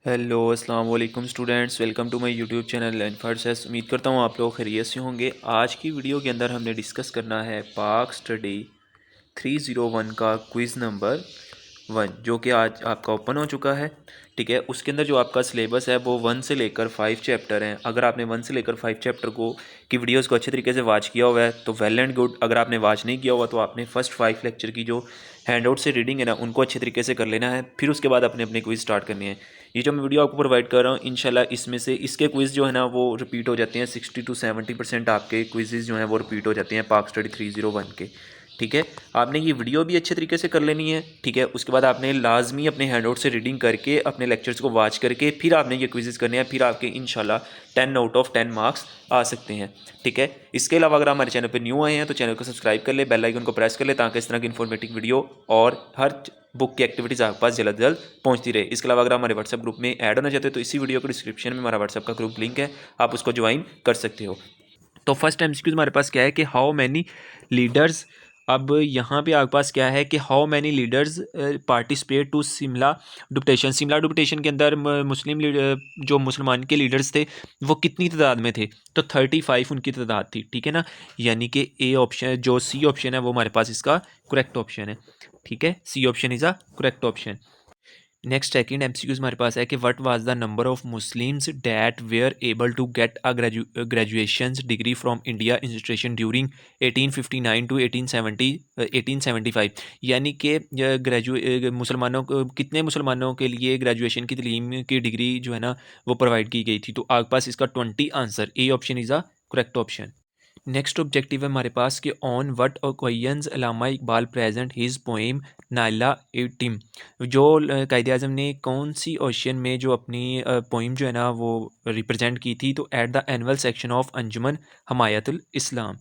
Hello अस्सलाम वालेकुम students, welcome to my YouTube channel learn first. उम्मीद करता हूँ आप लोग खैरियत से होंगे। आज की वीडियो के अंदर हमने डिस्कस करना है पाक स्टडी 301 का क्विज़ नंबर 1, जो कि आज आपका ओपन हो चुका है। ठीक है, उसके अंदर जो आपका सिलेबस है वो 1 से लेकर 5 चैप्टर हैं। अगर आपने 1 से लेकर 5 चैप्टर की वीडियोस को अच्छे तरीके से वॉच किया हुआ है तो वेल एंड गुड। अगर आपने वॉच नहीं किया हुआ तो आपने फर्स्ट 5 लेक्चर की जो हैंडआउट से रीडिंग है ना, उनको अच्छे तरीके से कर लेना है। फिर उसके बाद अपने अपने क्विज़ स्टार्ट करने हैं। ये जो मैं वीडियो आपको प्रोवाइड कर रहा हूँ, इंशाल्लाह इसमें से इसके क्विज़ जो है ना वो रिपीट हो जाते हैं। 60 to 70% आपके क्विज़ जो हैं वो रिपीट हो जाते हैं पाक स्टडी 301 के। ठीक है, आपने ये वीडियो भी अच्छे तरीके से कर लेनी है। ठीक है, उसके बाद आपने लाजमी अपने हैंडआउट से रीडिंग करके अपने लेक्चर्स को वॉच करके फिर आपने ये क्विज़ करने हैं। फिर आपके इंशाल्लाह 10 आउट ऑफ 10 मार्क्स आ सकते हैं। ठीक है, इसके अलावा अगर हमारे चैनल पर न्यू आए हैं तो चैनल को सब्सक्राइब कर ले, बेल आइकन को प्रेस कर ले, ताकि इस तरह की इन्फॉर्मेटिव वीडियो और हर बुक की एक्टिविटीज़ आपके पास जल्द जल्द पहुंचती रहे। इसके अलावा अगर हमारे व्हाट्सएप ग्रुप में ऐड होना चाहते हो तो इसी वीडियो के डिस्क्रिप्शन में हमारा व्हाट्सएप का ग्रुप लिंक है, आप उसको ज्वाइन कर सकते हो। तो फर्स्ट एमसीक्यू हमारे पास क्या है कि हाउ मैनी लीडर्स। अब यहाँ पे आपके पास क्या है कि how many leaders participate to Shimla deputation. Shimla deputation के अंदर मुस्लिम जो मुसलमान के लीडर्स थे वो कितनी तादाद में थे, तो 35 उनकी तादाद थी। ठीक है ना, यानी कि ए ऑप्शन, जो सी ऑप्शन है वो हमारे पास इसका करेक्ट ऑप्शन है। ठीक है, C option is a correct option. Next second MCQs हमारे पास है कि what was the number of Muslims that were able to get a graduation degree from India institution during 1859 to 1875। यानी कि मुसलमानों को, कितने मुसलमानों के लिए ग्रेजुएशन की तलीम की डिग्री जो है ना वो प्रोवाइड की गई थी। तो आपके पास इसका 20 answer, A option is a correct option. Next objective है हमारे पास कि on what occasions Allama Iqbal present his poem नाइला टिम। जो कायद आज़म ने कौन सी ओशन में जो अपनी पोइम जो है ना वो रिप्रेजेंट की थी, तो at the annual section of Anjuman Himayatul Islam.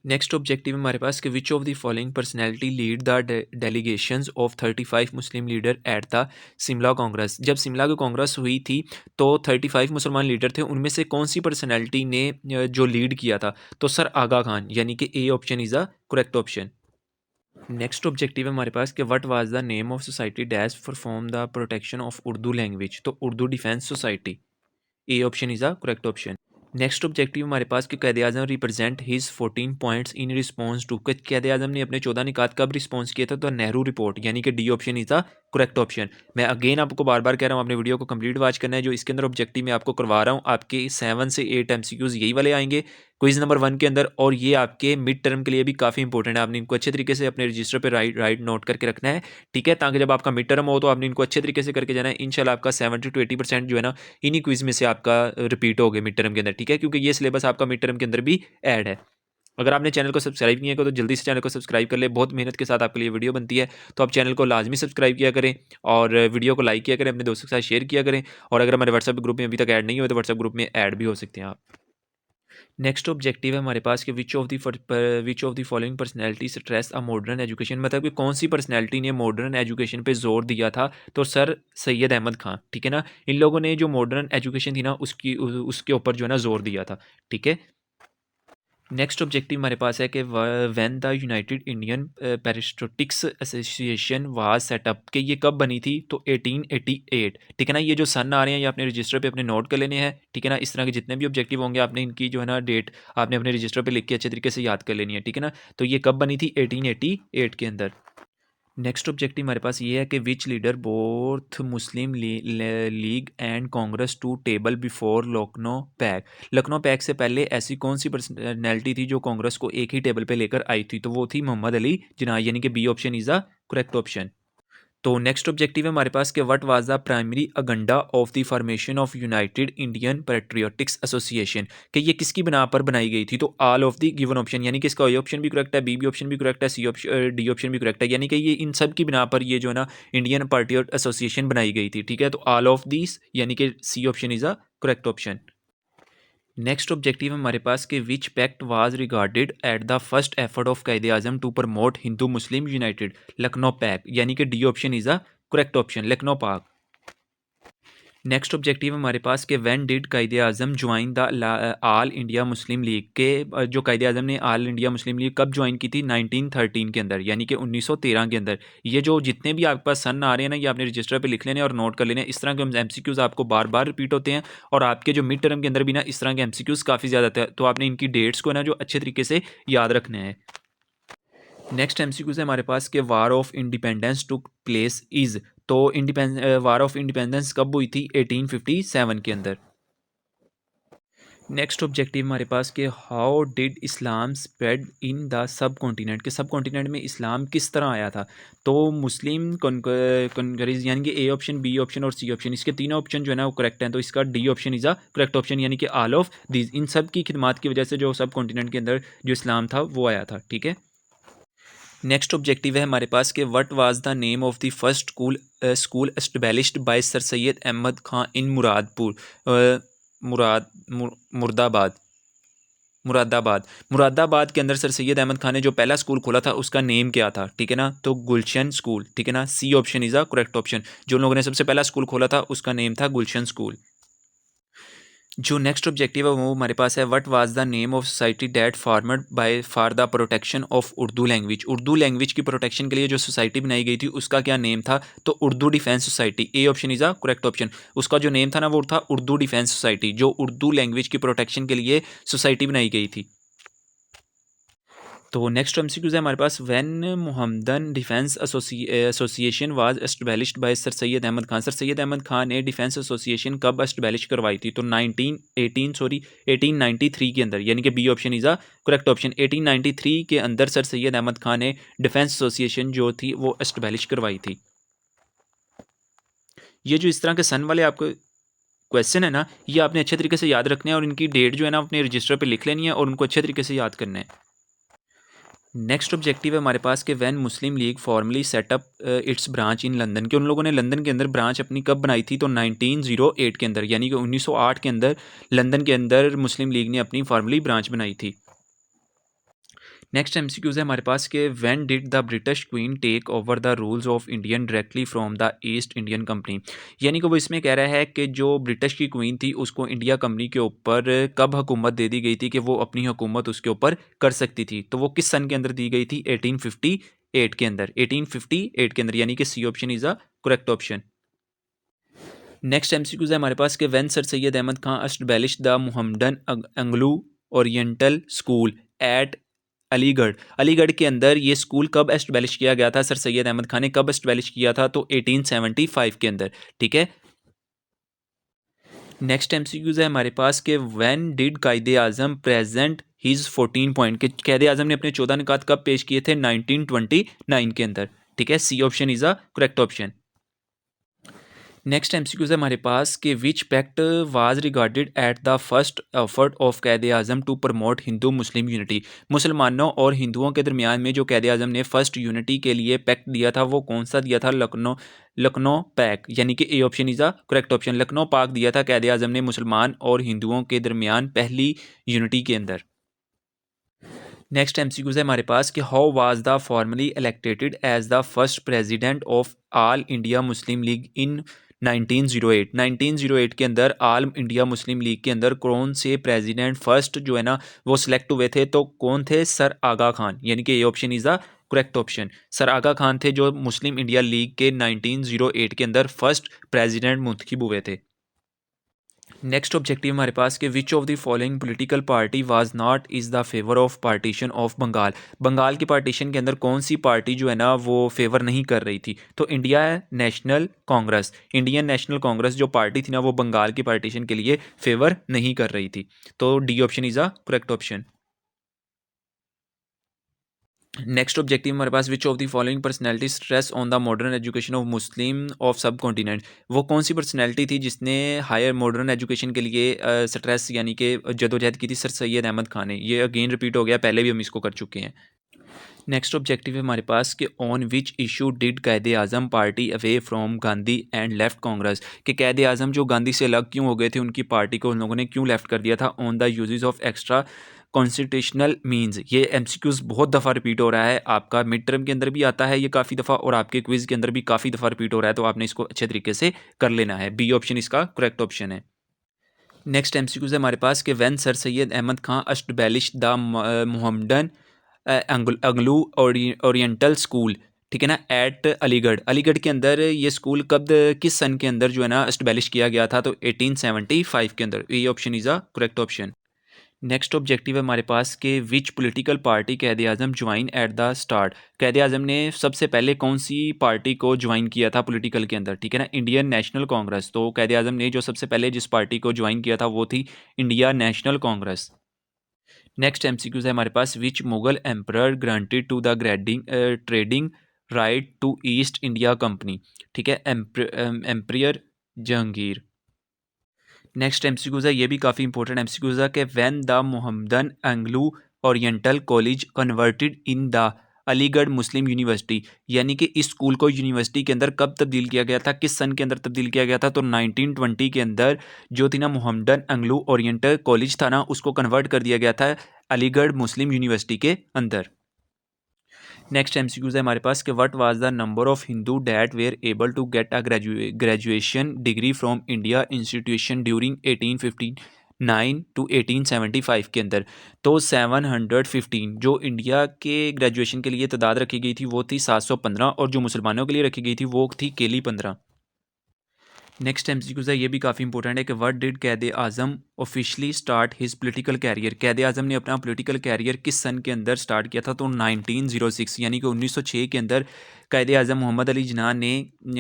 Next objective हमारे पास कि which of the following personality lead the delegations of 35 Muslim leader at the Shimla congress. जब शिमला की कांग्रेस हुई थी तो 35 मुसलमान लीडर थे, उनमें से कौन सी पर्सनैलिटी ने जो लीड किया था, तो सर आगा खान, यानी कि A option is a correct option. Next objective है हमारे पास कि what was the name of society dash perform the protection of Urdu language, तो Urdu defence society, A option is a correct option. Next objective हमारे पास कि Quaid Azam represent his 14 points in response to, Quaid Azam ने अपने 14 निकात कब रिस्पॉन्स किया था, तो नेहरू रिपोर्ट, यानी कि D option is the correct option. मैं अगेन आपको बार बार कह रहा हूँ अपने वीडियो को कंप्लीट वॉच करना है। जो इसके अंदर ऑब्जेक्टिव मैं आपको करवा रहा हूँ, आपके 7 से 8 एमसीक्यूज़ यही वाले आएंगे क्विज नंबर 1 के अंदर, और ये आपके मिड टर्म के लिए भी काफ़ी इंपॉर्टेंट है। आपने इनको अच्छे तरीके से अपने रजिस्टर पर राइट नोट करके रखना है। ठीक है, ताकि जब आपका मिड टर्म हो तो आपने इनको अच्छे तरीके से करके जाना है। इंशाल्लाह आपका 70 to 80% जो है ना इन्हीं क्विज में से आपका रिपीट हो गया मिड टर्म के अंदर। ठीक है, क्योंकि ये सिलेबस आपका मिड टर्म के अंदर भी ऐड है। अगर आपने चैनल को सब्सक्राइब नहीं किया तो जल्दी से चैनल को सब्सक्राइब कर ले, बहुत मेहनत के साथ आपके लिए वीडियो बनती है। तो आप चैनल को लाजमी सब्सक्राइब किया करें और वीडियो को लाइक किया करें, अपने दोस्तों के साथ शेयर किया करें। और अगर हमारे व्हाट्सएप ग्रुप में अभी तक ऐड नहीं हुए तो व्हाट्सएप ग्रुप में ऐड भी हो सकते हैं आप। नेक्स्ट ऑब्जेक्टिव है हमारे पास कि which of the following personality stress a modern education, मतलब कि कौन सी पर्सनैलिटी ने मॉडर्न एजुकेशन पे जोर दिया था, तो सर सैयद अहमद खान। ठीक है ना, इन लोगों ने जो मॉडर्न एजुकेशन थी ना उसके ऊपर जो है ना जोर दिया था। ठीक है, नेक्स्ट ऑब्जेक्टिव हमारे पास है कि when the United Indian patriotics association was set up, कि ये कब बनी थी, तो 1888। ठीक है ना, ये जो सन आ रहे हैं ये अपने रजिस्टर पे अपने नोट कर लेने हैं। ठीक है ना, इस तरह के जितने भी ऑब्जेक्टिव होंगे आपने इनकी जो है ना डेट आपने अपने रजिस्टर पे लिख के अच्छे तरीके से याद कर लेनी है। ठीक है ना, तो ये कब बनी थी, 1888 के अंदर। नेक्स्ट ऑब्जेक्टिव हमारे पास ये है कि which leader both Muslim League and Congress to table before Lucknow pact. Lucknow pact से पहले ऐसी कौन सी पर्सनैलिटी थी जो कांग्रेस को एक ही टेबल पे लेकर आई थी, तो वो थी मोहम्मद अली जिन्ना, यानी कि B option is the correct option. तो नेक्स्ट ऑब्जेक्टिव है हमारे पास कि what was the primary agenda of the formation of United Indian patriotics association, कि ये किसकी बिना पर बनाई गई थी, तो all of the given option, यानी कि इसका ए ऑप्शन भी करेक्ट है, बी ऑप्शन भी करेक्ट है, सी ऑप्शन डी ऑप्शन भी करेक्ट है, यानी कि ये इन सब की बिना पर ये जो है ना इंडियन पैट्रियोट एसोसिएशन बनाई गई थी। ठीक है, तो ऑल ऑफ दिस, यानी कि C option is a correct option. Next objective हमारे पास कि which pact was regarded at the first effort of Quaid Azam to promote Hindu Muslim united, Lucknow pact, यानी कि D option is a correct option, Lucknow pact. Next objective हमारे पास कि when did Quaid Azam join the all India Muslim League के जो कायदे आज़म ने all India Muslim League कब join की थी 1913 के अंदर, यानी कि 1913 के अंदर। ये जो जितने भी आपके पास सन आ रहे हैं ना, ये आपने रजिस्टर पे लिख लेने और नोट कर लेने। इस तरह के एमसीक्यूज़ आपको बार बार रिपीट होते हैं और आपके जो मिड टर्म के अंदर भी ना इस तरह के एमसीक्यूज़ काफ़ी ज़्यादा आते हैं, तो आपने इनकी डेट्स को ना जो अच्छे तरीके से याद रखने हैं। नेक्स्ट एमसीक्यूज़ है हमारे पास कि war of independence took place is, तो वार ऑफ इंडिपेंडेंस कब हुई थी 1857 के अंदर। नेक्स्ट ऑब्जेक्टिव हमारे पास कि how did Islam spread in the सब कॉन्टिनेंट, के सब कॉन्टिनेंट में इस्लाम किस तरह आया था। तो मुस्लिम कॉन्करीज, यानी कि ए ऑप्शन, बी ऑप्शन और सी ऑप्शन, इसके तीनों ऑप्शन जो है ना वो करेक्ट हैं, तो इसका D option is a correct option, यानी कि ऑल ऑफ दीज, इन सब की खिदमात की वजह से जो सब कॉन्टिनेंट के अंदर जो इस्लाम था वो आया था। ठीक है। नेक्स्ट ऑब्जेक्टिव है हमारे पास कि what was the name of the first school established by sir Syed Ahmad Khan in Moradpur, Murad Murdabad Moradabad. Moradabad के अंदर सर सैयद अहमद खान ने जो पहला स्कूल खोला था उसका नेम क्या था। ठीक है ना, तो गुलशन स्कूल। ठीक है ना, C option is a correct option. जो लोगों ने सबसे पहला स्कूल खोला था उसका नेम था गुलशन स्कूल। जो नेक्स्ट ऑब्जेक्टिव है वो हमारे पास है what was the name of society that formed by for the protection of Urdu language. Urdu language की प्रोटेक्शन के लिए जो सोसाइटी बनाई गई थी उसका क्या नेम था। तो Urdu defence society, A option is a correct option. उसका जो नेम था ना वो था उर्दू डिफेंस सोसाइटी, जो उर्दू लैंग्वेज की प्रोटेक्शन के लिए सोसाइटी बनाई गई थी। तो नेक्स्ट एमसीक्यूज है हमारे पास when Mohammedan Defence Association was established by sir Syed Ahmad Khan. Sir Syed Ahmad Khan ने डिफेंस एसोसिएशन कब एस्टेब्लिश करवाई थी। तो 1893 के अंदर, यानी कि B option is a correct option. 1893 के अंदर सर सैयद अहमद खान ने डिफेंस एसोसिएशन जो थी वो एस्टेब्लिश करवाई थी। ये जो इस तरह के सन वाले आपको क्वेश्चन है ना, ये आपने अच्छे तरीके से याद रखने हैं और इनकी डेट जो है ना अपने रजिस्टर पर लिख लेनी है और उनको अच्छे तरीके से याद करना है। नेक्स्ट ऑब्जेक्टिव है हमारे पास कि when Muslim league formally setup it's branch in London, के उन लोगों ने लंदन के अंदर ब्रांच अपनी कब बनाई थी। तो 1908 के अंदर, यानी कि 1908 के अंदर लंदन के अंदर मुस्लिम लीग ने अपनी फॉर्मली ब्रांच बनाई थी। नेक्स्ट एमसीक्यूज है हमारे पास कि when did the British queen take over the rules of Indian directly from the East Indian company, यानी कि वो इसमें कह रहा है कि जो ब्रिटिश की क्वीन थी उसको इंडिया कंपनी के ऊपर कब हुकूमत दे दी गई थी कि वो अपनी हुकूमत उसके ऊपर कर सकती थी। तो वो किस सन के अंदर दी गई थी 1858 के अंदर, 1858 के अंदर, यानी कि C option is a correct option. Next MCQs है हमारे पास कि when sir Syed Ahmad Khan establish the Muhammadan Anglo Oriental School at Aligarh, Aligarh के अंदर ये स्कूल कब एस्टेब्लिश किया गया था। सर सैयद अहमद खान ने कब एस्टेब्लिश किया था। तो 1875 के अंदर। ठीक है। नेक्स्ट एमसीक्यूज है हमारे पास कि when did Quaid Azam present his 14 point, के कायदे आज़म ने अपने 14 निकात कब पेश किए थे 1929 के अंदर। ठीक है, C option is a correct option. Next MCQs है हमारे पास कि which pact was regarded at the first effort of Quaid Azam to promote Hindu Muslim unity. मुसलमानों और हिंदुओं के दरमियान में जो कैद आज़म ने फर्स्ट यूनिटी के लिए पैक्ट दिया था वो कौन सा दिया था। लखनऊ लखनऊ पैक, यानी कि A option is a correct option. Lucknow पाक दिया था कैद आज़म ने मुसलमान और हिंदुओं के दरमियान पहली यूनिटी के अंदर। नेक्स्ट एमसीक्यूज है हमारे पास कि how was the formally elected as the first president of All India Muslim League in 1908। 1908 के अंदर आल इंडिया मुस्लिम लीग के अंदर कौन से प्रेसिडेंट फर्स्ट जो है ना वो सिलेक्ट हुए थे। तो कौन थे, सर आगा खान, यानी कि ये option is the correct option. Sir Aga Khan थे जो मुस्लिम इंडिया लीग के 1908 के अंदर फर्स्ट प्रेसिडेंट मुंतखब हुए थे। नेक्स्ट ऑब्जेक्टिव हमारे पास कि which of the following political party was not is the favour of partition of Bengal. Bengal की पार्टीशन के अंदर कौन सी पार्टी जो है ना वो फेवर नहीं कर रही थी। तो India National Congress, Indian national Congress जो पार्टी थी ना वो बंगाल की पार्टीशन के लिए फेवर नहीं कर रही थी। तो D option is a correct option. Next objective हमारे पास which of the following personality stress on the modern education of Muslim of subcontinent. वो कौन सी पर्सनैलिटी थी जिसने हायर मॉडर्न एजुकेशन के लिए स्ट्रेस यानी कि जदोजहद की थी। सर सैयद अहमद खान ने। ये अगेन रिपीट हो गया, पहले भी हम इसको कर चुके हैं। नेक्स्ट ऑब्जेक्टिव है हमारे पास कि on which issue did Quaid Azam party away from Gandhi and left Congress, कि कैद आज़म जो गांधी से अलग क्यों हो गए थे, उनकी पार्टी को उन लोगों ने क्यों लेफ्ट कर दिया था। On the uses of extra constitutional means. ये एमसीक्यूज़ बहुत दफ़ा रिपीट हो रहा है, आपका मिड टर्म के अंदर भी आता है ये काफ़ी दफ़ा और आपके क्विज़ के अंदर भी काफ़ी दफ़ा रिपीट हो रहा है, तो आपने इसको अच्छे तरीके से कर लेना है। बी ऑप्शन इसका करेक्ट ऑप्शन है। नेक्स्ट एमसीक्यूज़ है हमारे पास कि when sir Syed Ahmad Khan establish the Mohammedan Anglo Oriental School, ठीक है ना, एट अलीगढ़। अलीगढ़ के अंदर ये स्कूल कब किस सन के अंदर जो है ना एस्टैब्लिश किया गया था? तो 1875 के अंदर। ये option is a correct option. Next objective है हमारे पास कि विच पॉलिटिकल पार्टी कैद Azam join at the start. कैद आज़म ने सबसे पहले कौन सी पार्टी को ज्वाइन किया था पॉलिटिकल के अंदर? ठीक है ना, इंडियन नेशनल कांग्रेस। तो कैद आज़म ने जो सबसे पहले जिस पार्टी को ज्वाइन किया था वो थी India National Congress. Next MCQs है हमारे पास which Mughal emperor granted to the grading trading right to East India Company. ठीक है, एम्परर जहांगीर। नेक्स्ट एमसीक्यूज है, ये भी काफ़ी इंपॉर्टेंट एमसीक्यूज है कि when the Mohammedan Anglo oriental college converted in the Aligarh Muslim university, यानी कि इस स्कूल को यूनिवर्सिटी के अंदर कब तब्दील किया गया था, किस सन के अंदर तब्दील किया गया था? तो 1920 के अंदर जो थी ना मोहम्मदन एंग्लो ओरिएंटल कॉलेज था ना, उसको कन्वर्ट कर दिया गया था अलीगढ़ मुस्लिम यूनिवर्सिटी के अंदर। नेक्स्ट एमसीक्यूज है हमारे पास कि what was the number of Hindu that were able to get a graduation degree from India institution during 1859 to 1875 के अंदर। तो 715 जो इंडिया के ग्रेजुएशन के लिए तादाद रखी गई थी वो थी 715, और जो मुसलमानों के लिए रखी गई थी वो थी केली 15। नेक्स्ट एमसीक्यूज है, ये भी काफ़ी इंपॉर्टेंट है कि what did Quaid Azam officially start his political career. Quaid Azam ने अपना पॉलिटिकल कैरियर किस सन के अंदर स्टार्ट किया था? तो 1906 यानी कि 1906 के अंदर कैद आज़म मोहम्मद अली जिन्ना ने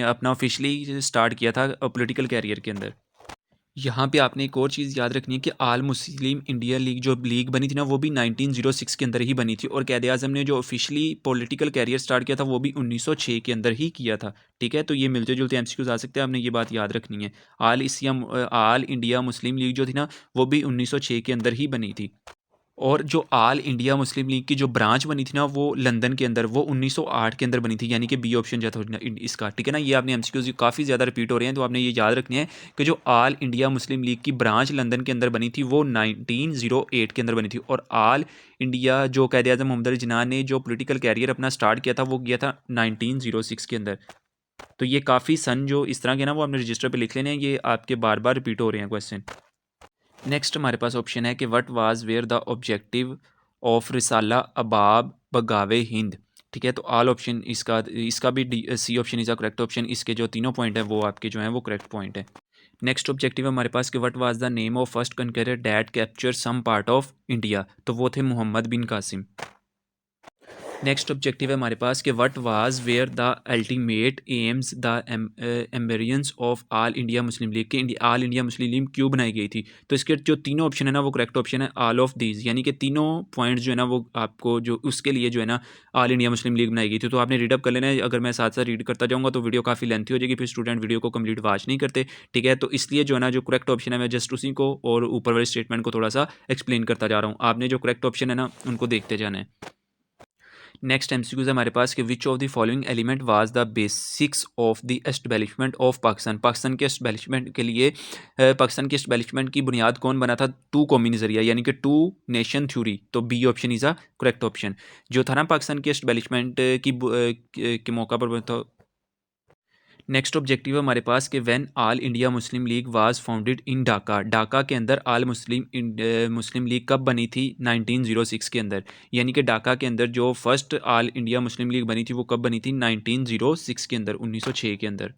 अपना ऑफिशियली स्टार्ट किया था पॉलिटिकल कैरियर के अंदर। यहाँ पे आपने एक और चीज़ याद रखनी है कि आल मुस्लिम इंडिया लीग जो लीग बनी थी ना वो भी 1906 के अंदर ही बनी थी, और कैद आज़म ने जो ऑफिशियली पॉलिटिकल कैरियर स्टार्ट किया था वो भी 1906 के अंदर ही किया था। ठीक है, तो ये मिलते जुलते एमसीक्यूज आ सकते हैं, आपने ये बात याद रखनी है। आल इंडिया मुस्लिम लीग जो थी ना वो भी 1906 के अंदर ही बनी थी, और जो आल इंडिया मुस्लिम लीग की जो ब्रांच बनी थी ना वो लंदन के अंदर, वो 1908 के अंदर बनी थी, यानी कि बी ऑप्शन जो था इसका। ठीक है ना, ये आपने एमसीक्यूज काफ़ी ज़्यादा रिपीट हो रहे हैं, तो आपने ये याद रखनी है कि जो आल इंडिया मुस्लिम लीग की ब्रांच लंदन के अंदर बनी थी वो 1908 के अंदर बनी थी, और आल इंडिया जो कैद आज़म मोहम्मद अली जिन्ना ने जो पोलिटिकल कैरियर अपना स्टार्ट किया था वो किया था 1906 के अंदर। तो ये काफ़ी सन जो इस तरह के ना वो आपने रजिस्टर पर लिख लेने हैं, ये आपके बार बार रिपीट हो रहे हैं क्वेश्चन। नेक्स्ट हमारे पास ऑप्शन है कि what was were the objective of Risala Asbab Baghawat Hind. ठीक है, तो ऑल ऑप्शन इसका इसका भी C option is a correct option. इसके जो तीनों पॉइंट है वो आपके जो हैं वो करेक्ट पॉइंट है। नेक्स्ट ऑब्जेक्टिव है हमारे पास कि what was the name of first conqueror that capture some part of India. तो वो थे मोहम्मद बिन कासिम। नेक्स्ट ऑब्जेक्टिव है हमारे पास कि what was were the ultimate aims the ambitions of All India Muslim League के आल इंडिया मुस्लिम लीग क्यों बनाई गई थी? तो इसके जो तीनों ऑप्शन है ना वो करेक्ट ऑप्शन है ऑल ऑफ दीज, यानी कि तीनों पॉइंट जो है ना वो आपको जो उसके लिए जो है ना आल इंडिया मुस्लिम लीग बनाई गई थी। तो आपने रीडअप कर लेना है, अगर मैं साथ साथ रीड करता जाऊँगा तो वीडियो काफ़ी लेंथी हो जाएगी, फिर स्टूडेंट वीडियो को कंप्लीट वॉच नहीं करते। ठीक है, तो इसलिए जो है ना जो करेक्ट ऑप्शन है मैं जस्ट उसी को और ऊपर वाले स्टेटमेंट को थोड़ा सा एक्सप्लेन करता जा रहा हूँ, आपने जो करेक्ट ऑप्शन है ना उनको देखते जाना है। नेक्स्ट एमसीक्यूज है हमारे पास कि which of the following element was the basics of the establishment of Pakistan. Pakistan के एस्टेब्लिशमेंट के लिए पाकिस्तान के एस्टेब्लिशमेंट की बुनियाद कौन बना था? टू कौमी नज़रिया, यानी कि टू नेशन थ्योरी। तो B option is a correct option. जो था ना पाकिस्तान के एस्टेब्लिशमेंट के मौका पर बना था। नेक्स्ट ऑब्जेक्टिव है हमारे पास कि when all India Muslim league was founded in Dhaka. Dhaka के अंदर आल मुस्लिम लीग कब बनी थी? 1906 के अंदर, यानी कि ढाका के अंदर जो फर्स्ट आल इंडिया मुस्लिम लीग बनी थी वो कब बनी थी? 1906 के अंदर, 1906 के अंदर।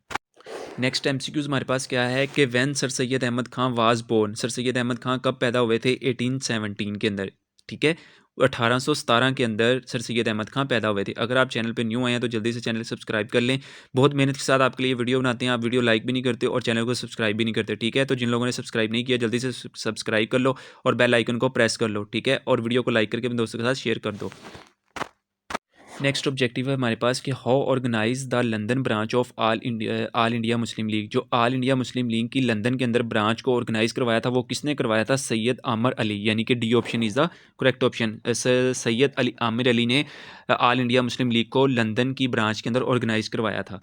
नेक्स्ट एमसीक्यूज हमारे पास क्या है कि when sir Syed Ahmad Khan was born. Sir Syed Ahmad Khan कब पैदा हुए थे? 1817 के अंदर। ठीक है, 1817 के अंदर सर सैयद अहमद खां पैदा हुए थे। अगर आप चैनल पे न्यू आए हैं तो जल्दी से चैनल सब्सक्राइब कर लें, बहुत मेहनत के साथ आपके लिए वीडियो बनाते हैं, आप वीडियो लाइक भी नहीं करते और चैनल को सब्सक्राइब भी नहीं करते। ठीक है, तो जिन लोगों ने सब्सक्राइब नहीं किया जल्दी से सब्सक्राइब कर लो और बेल आइकन को प्रेस कर लो। ठीक है, और वीडियो को लाइक करके अपने दोस्तों के साथ शेयर कर दो। नेक्स्ट ऑब्जेक्टिव है हमारे पास कि how organize the London branch of All India Muslim League. जो आल इंडिया मुस्लिम लीग की लंदन के अंदर ब्रांच को ऑर्गेनाइज करवाया था वो किसने करवाया था? सैयद आमिर अली, यानी कि D option is the correct option. Syed Ali Aamir Ali ने आल इंडिया मुस्लिम लीग को लंदन की ब्रांच के अंदर ऑर्गेनाइज करवाया था।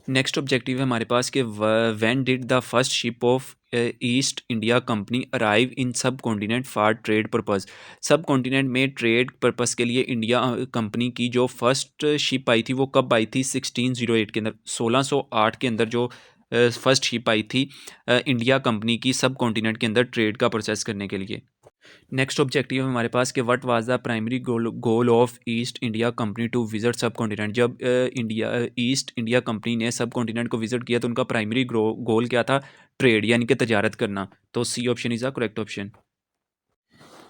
नेक्स्ट ऑब्जेक्टिव है हमारे पास कि when did the first ship of East India company arrive in सब कॉन्टिनेंट फॉर ट्रेड पर्पस। सब कॉन्टिनेंट में ट्रेड पर्पस के लिए इंडिया कंपनी की जो फर्स्ट शिप आई थी वो कब आई थी? 1608 के अंदर, 1608 के अंदर जो फर्स्ट शिप आई थी इंडिया कंपनी की सब कॉन्टिनेंट के अंदर ट्रेड का प्रोसेस करने के लिए। नेक्स्ट ऑब्जेक्टिव है हमारे पास कि what was the primary goal of East India company to visit subcontinent. जब ईस्ट इंडिया कंपनी ने सब कॉन्टिनेंट को विजिट किया तो उनका प्राइमरी गोल क्या था? ट्रेड यानी कि तजारत करना। तो C option is the correct option.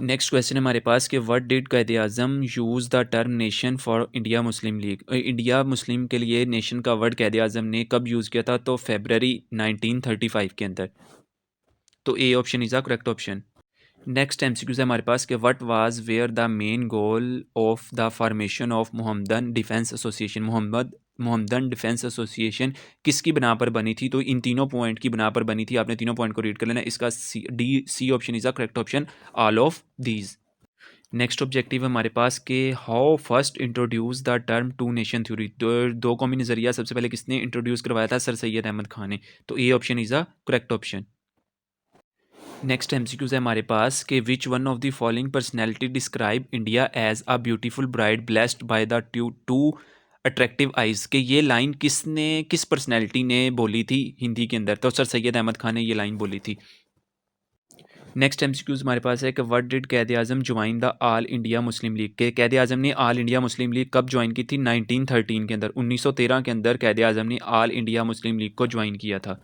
Next question है हमारे पास कि what did Quaid Azam use the term nation for India Muslim League. India Muslim के लिए नेशन का वर्ड कायद आज़म ने कब यूज़ किया था? तो फेबररी 1935 के अंदर। तो A option is the correct option. Next MCQs है हमारे पास कि what was were the main goal of the formation of Mohammedan Defence Association. Mohammedan Defence Association किसकी बना पर बनी थी? तो इन तीनों पॉइंट की बना पर बनी थी। आपने तीनों पॉइंट को रीड कर लेना। इसका C option is the correct option, all of these. Next objective है हमारे पास कि how first introduce the term two nation theory. दो कौमी नज़रिया सबसे पहले किसने इंट्रोड्यूस करवाया था? सर सैयद अहमद खान ने। तो A option is the correct option. Next MCQs है हमारे पास कि which one of the following personality describe India as a beautiful bride blessed by the two attractive eyes. कि ये लाइन किस पर्सनैलिटी ने बोली थी हिंदी के अंदर? तो सर सैयद अहमद खान ने ये लाइन बोली थी। नेक्स्ट एमसीक्यूज हमारे पास है कि what did Quaid Azam join the All India Muslim League. के कैद आज़म ने ऑल इंडिया मुस्लिम लीग कब ज्वाइन की थी? 1913 के अंदर, 1913 के अंदर कैद आज़म ने ऑल इंडिया मुस्लिम लीग को ज्वाइन किया था।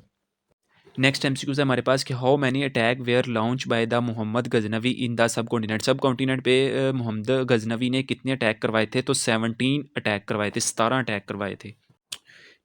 नेक्स्ट एमसीक्यूज है हमारे पास कि how many attack were launch by the Mohammad Ghaznavi in the subcontinent. Subcontinent पे मोहम्मद गजनवी ने कितने अटैक करवाए थे? तो 17 अटैक करवाए थे, 17 अटैक करवाए थे।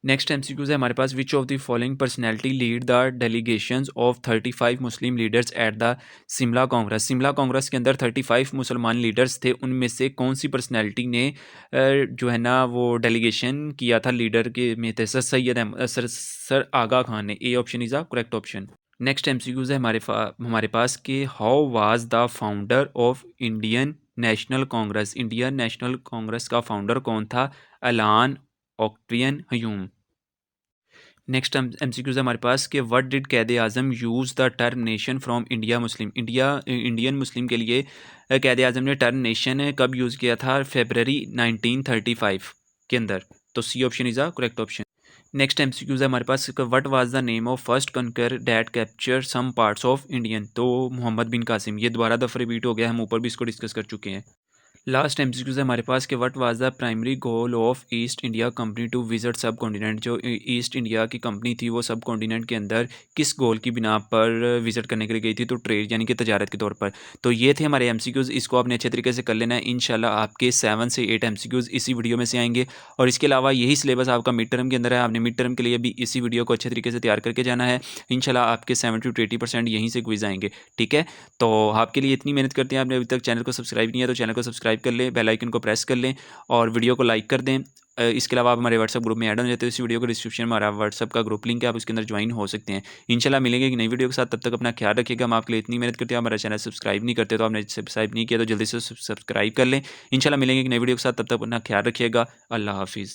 नेक्स्ट एमसीक्यूज है हमारे पास which of the following personality lead the delegations of 35 Muslim leaders at the Shimla Congress. Shimla Congress के अंदर 35 मुसलमान लीडर्स थे, उनमें से कौन सी पर्सनैलिटी ने जो है ना वो डेलीगेशन किया था? लीडर के में थे सर सैयद सर आगा खान ने। ए option is the correct option. Next MCQs है हमारे पास कि how was the founder of Indian national Congress. Indian national Congress का फाउंडर कौन था? अलान ऑक्ट्रियन ह्यूम। नेक्स्ट एमसीक्यूज है हमारे पास कि what did Quaid Azam use the term nation from India Muslim. Indian Muslim के लिए कैद आज़म ने टर्म नेशन कब यूज़ किया था? फेबररी 1935 के अंदर। तो C option is the correct option. Next MCQs है हमारे पास what was the name of first conqueror that capture some parts of Indian. तो मोहम्मद बिन कासिम। ये दोबारा दफ़ा रिपीट हो गया, हम ऊपर भी इसको डिस्कस कर चुके हैं। लास्ट एमसीक्यूज है हमारे पास कि what was the primary goal of East India company to visit subcontinent. जो ईस्ट इंडिया की कंपनी थी वो सब कॉन्टिनेंट के अंदर किस गोल की बिना पर विजिट करने के लिए गई थी? तो ट्रेड यानी कि तजारत के तौर पर। तो ये थे हमारे एमसीक्यूज, इसको आपने अच्छे तरीके से कर लेना है। इंशाल्लाह आपके 7 से 8 एमसीक्यूज इसी वीडियो में से आएंगे। और इसके अलावा यही सिलेबस आपका मिड टर्म के अंदर है, आपने मिड टर्म के लिए भी इसी वीडियो को अच्छे तरीके से तैयार करके जाना है। इंशाल्लाह आपके 70 to 80% यहीं से क्विज आएंगे। ठीक है, तो आपके लिए इतनी मेहनत करते हैं। आपने अभी तक चैनल को सब्सक्राइब नहीं है तो चैनल को सब्सक्राइब कर लें, बेल आइकन को प्रेस कर लें और वीडियो को लाइक कर दें। इसके अलावा आप हमारे व्हाट्सअप ग्रुप में ऐड हो जाते हैं। इस वीडियो को डिस्क्रिप्शन में हमारा व्हाट्सअप का ग्रुप लिंक है, आप उसके अंदर ज्वाइन हो सकते हैं। इंशाल्लाह मिलेंगे एक नई वीडियो के साथ, तब तक अपना ख्याल रखिएगा। हम आपके लिए इतनी मेहनत करते हैं, हमारा चैनल सब्सक्राइब नहीं करते तो आपने सब्सक्राइब नहीं किया तो जल्दी से सब्सक्राइब कर लें। इंशाल्लाह मिलेंगे एक नई वीडियो के साथ, तब तक अपना ख्याल रखिएगा। अल्लाह हाफिज़।